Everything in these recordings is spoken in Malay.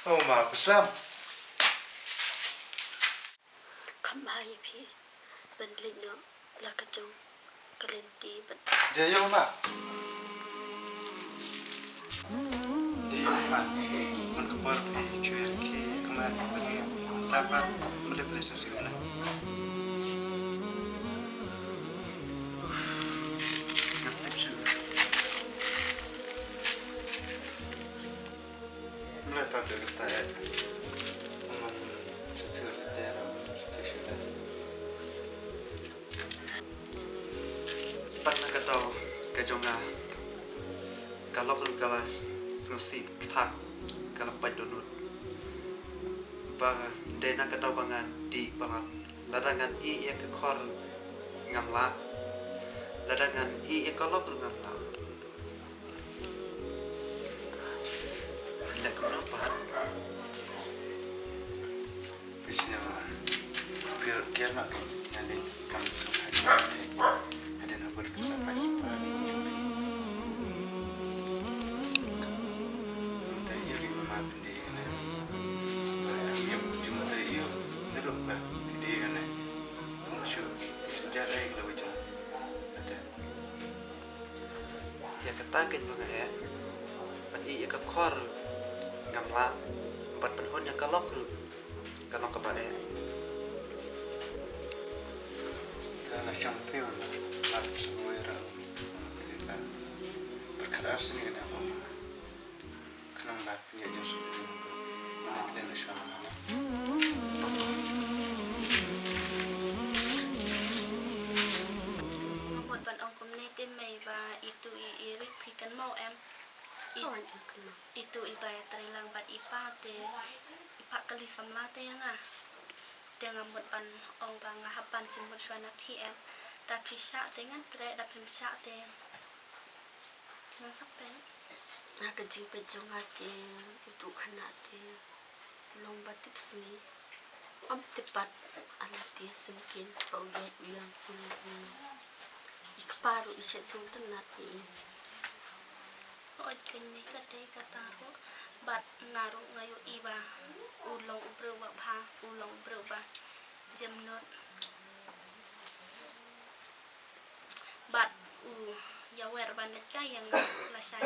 Oh, maaf, Islam. Kembali pi, benliknya lah kejong kalenti bet. Jayo, mak. Dia, mak. Mun kepar pi cuir ki kemarin pergi tapan boleh beli sasi mana. Ngapip sih. Mulai pada kita ya. Bắt cái đầu cái trong là cả lóc được cả là sưu xị thạc cả là bạch đồ nụt và đây là cái đầu bằng ngàn đi bằng ngàn là đang ngàn y cái kho ngầm lá là đang ngàn y cái lóc được ngầm lá lại cũng nó bán bây giờ biar kia là nhà đi cầm ada nak berkesampai sampai jumpa. Tapi yang mama benda ni, yang cuma saya neruk bah dia ni, muncul sejarah yang lebih jauh ada. Ya katakan bagai, pan ia kekor ngamla, pan penhun yang kalok kebae. Tanah champion. Harap semua orang kita berkeras ni kenapa? Kenapa punya jasa mana tidak nasional? Ngomot ban ong community may ba itu iirik pikan mau em. Itu ibaya terilang bat ipa te ipa kali samlate yang ah. Dia ngamut ban ong bang ngahapan simut suana PM. Tapi syak dengan trek dapat syak te. Nang sampai. Nak kecing pejong hati untuk kanate. Lomba tips ni. Om tepat anak dia sengkin bau yang pun. Ikparu iset sultan nati. Oj kini kadai kataru bat ngaru ngayu iba ulong berubah pa ulong berubah jemnot. Bat yawer bandet kayang lasai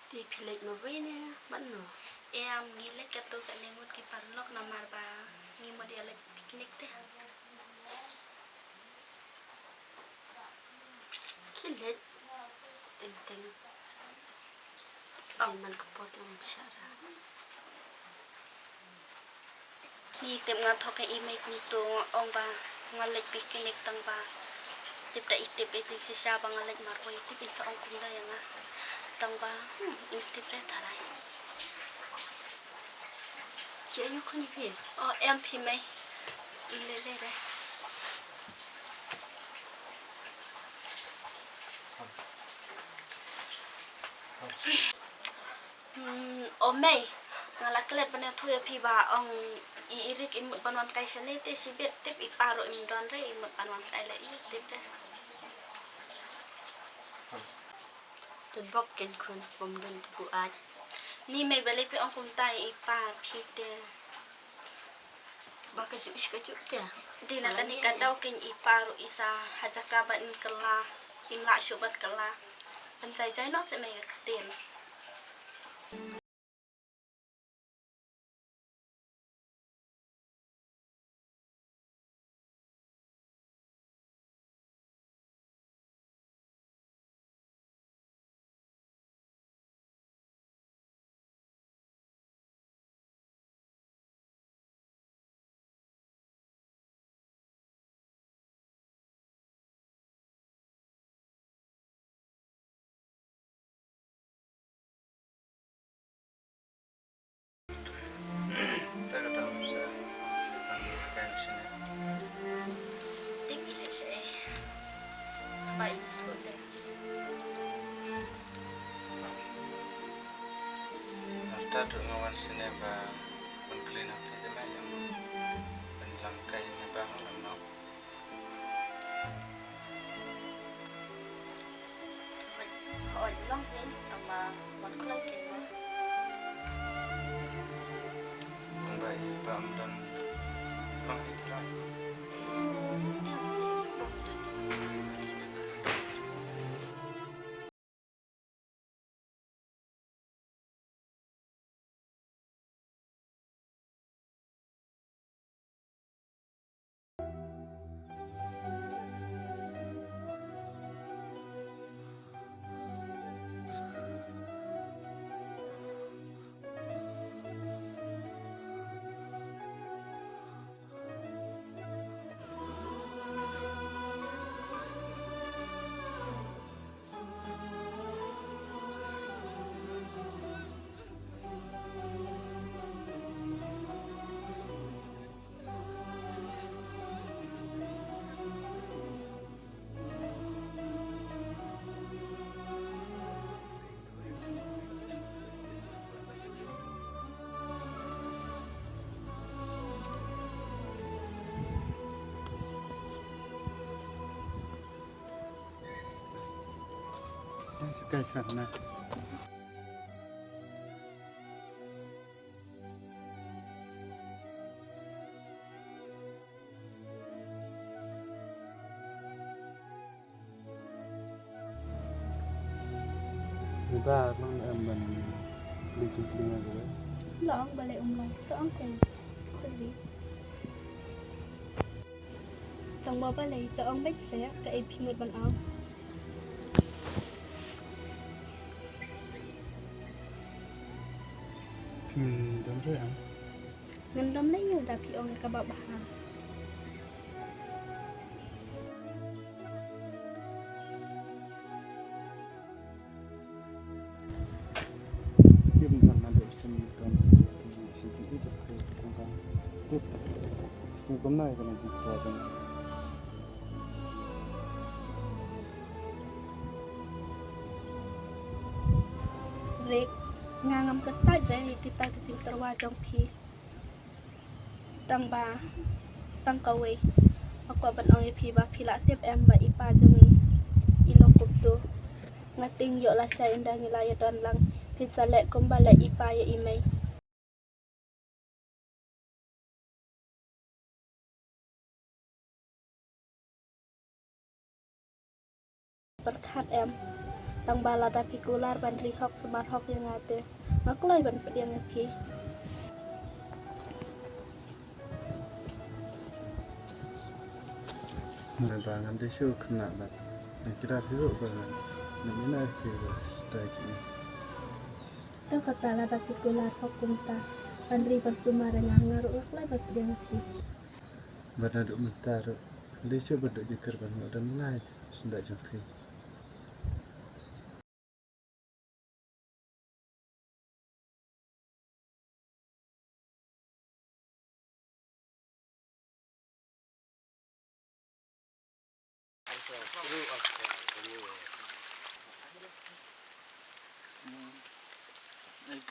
di pilek mawini mano em ngilek katu kalengut ki parlok namar ba ngimo dia lek piknik teh kilek teng man kepot yang syara ni tem ngathok ke imay kuntung ong ba ngalek piknik tang ba tip da itip isi sisa bangalag marway tip insa ong kumda yang ah tangba intip re taray jayu kuni pi oh MP may lele re oh may ngalaklet bana thuya pi ba ong iirik imut banwan kay sanete sibet tip iparo imdon re imut banwan kay la tip re Tunbok ken kun pumdun tuku at ni may balik pi ong kumtay ipa pite baka juis ka jukta di na kanika daw ken iparo isa hajakaban kala imla syubat kala pancay no se may katin baik betul deh. After ngawan sini ba pengkelin apa je macam penlangkai ni ba ngano. Hỏi long đến tầm mà vẫn có lấy tiền mà Kam dan Bang Fitra. Sekali sana. Ba mang mình đi chung chung rồi. Lo ang balik umlay. To ang kay. Dali. Tang ba balik to ang bait saya ka ipimot ban ang. Đúng rồi anh. Ngân dom na yun dapi ang kababahan. Kim còn là đội sinh còn sinh chỉ được sự con con. Tiếp sinh hôm nay còn là gì rồi. Rek ngangam ketaj re kita kecil terwajong pi. Tang ba tang kawe. Aku aban ong pi ba pila tip em ba ipa jongi. Ilo kuptu. Ngating yo la sya indah ngilaya don lang. Pizza lek kumbala ipa ya imay. Berkat em. Tang bala dapi kular ban rihok sebar hok yang ate. Aku lay ban pediang pi. Mình bà ngắm thấy siêu khăn nạn bạn. Mình kira thiếu và mình nói thì stay chị. Tang kata la dapi kular hok kumta. Ban ri ban sumara ngaruk ak lay ban pediang pi. Bạn đã được mình ta rồi. Lấy siêu bạn được đi cờ bạn ngồi đâm ngay. Xin đại chẳng phi.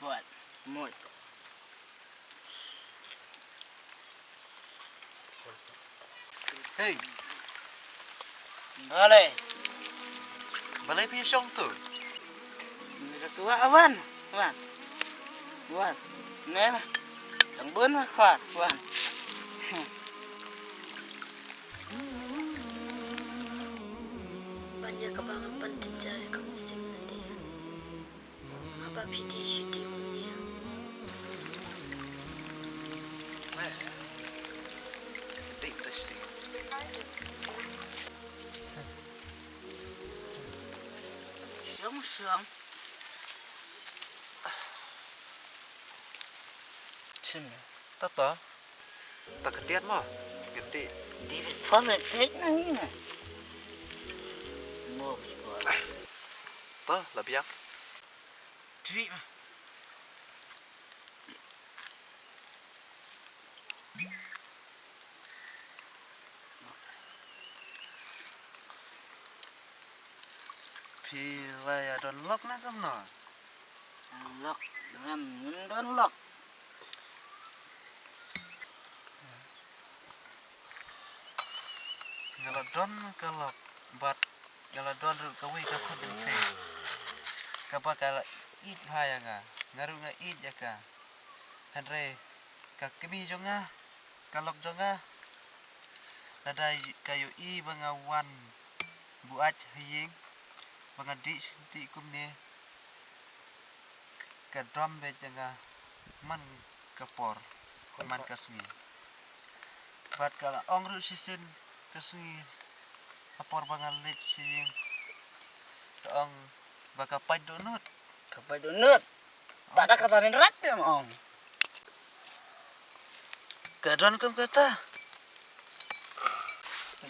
Buat mood. Hey, Boleh. balay punya syong tu. Người tua awan, awan, awan. Nè mà, thằng bướn mà khoát, awan. Banyak kebangapan dicari ke mesti nanti. Apa pidi syidi kumnya. Deep touch sih. Sướng sướng. Xem nè. Tata. Tak ketian mah. Gede. Đi phát lên thích nó như này. Mua cái Ta, lebih yang. Thủy mà. Pi vaya don lock na kam na. Lọc, làm những đón lọc. Ngala don kalau bat ngala don ru kawi ka pun te. Kapa kala eat vaya nga. Ngaru nga eat ya ka. Henry kakimi jonga kalok jonga ada kayu i bangawan buat haying bangadi sinti kumne kadram be jonga man kapor man kasngi bat kala ongru sisin kasngi kapor bangal lech sing ong bakapai donut Kapai donut. Tak ada kata rak yang ong. kadron kum kata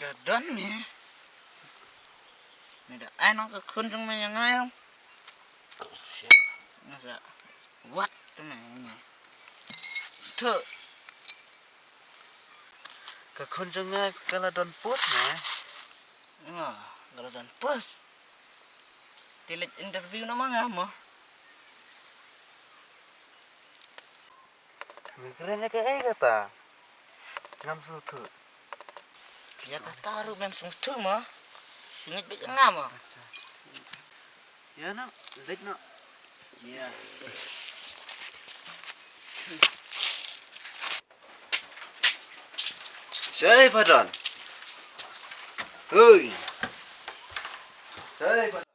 Gadon ni. Ni dah anak ke kunjung yang ayam. Masa what tu ni. Tu kakunjunga kala don pus na kalau dan pos. Tilit interview nama ngamo. mikirannya kayak kata ngam sutu Dia kata taruh mem sungtu mah. Singit bet ngamo. ya no lek no Ya. Say padon. Hoi. Say padon.